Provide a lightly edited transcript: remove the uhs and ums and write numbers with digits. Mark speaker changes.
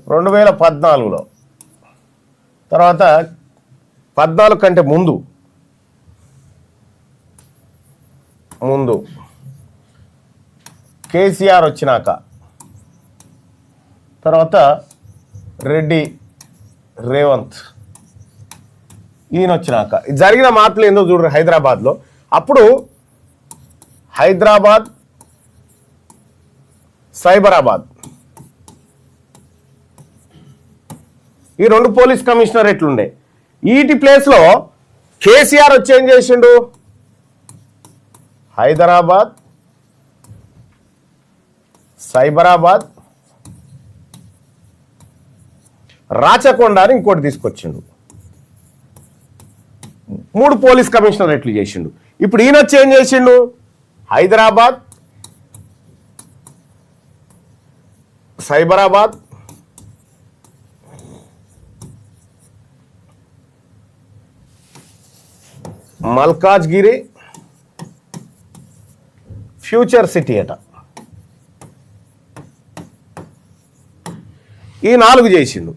Speaker 1: 2014లో, తర్వాత 14 కంటే ముందు కేసీఆర్ వచ్చినాక, తర్వాత రెడ్డి రేవంత్ ఈయన వచ్చినాక జరిగిన మార్పులు ఏందో చూడరు హైదరాబాద్లో. అప్పుడు హైదరాబాద్, సైబరాబాద్ ఈ 2 పోలీస్ కమిషనరేట్లుండే. వీటి ప్లేస్లో కేసీఆర్ వచ్చి ఏం చేసిండు? హైదరాబాద్, సైబరాబాద్, రాచకొండ అని ఇంకోటి తీసుకొచ్చిండు. 3 పోలీస్ కమిషనరేట్లు చేసిండు. ఇప్పుడు ఈయన వచ్చి ఏం చేసిండు? హైదరాబాద్, సైబరాబాద్, మల్కాజ్గిరి, ఫ్యూచర్ సిటీ అట, ఈ 4 చేసిండు.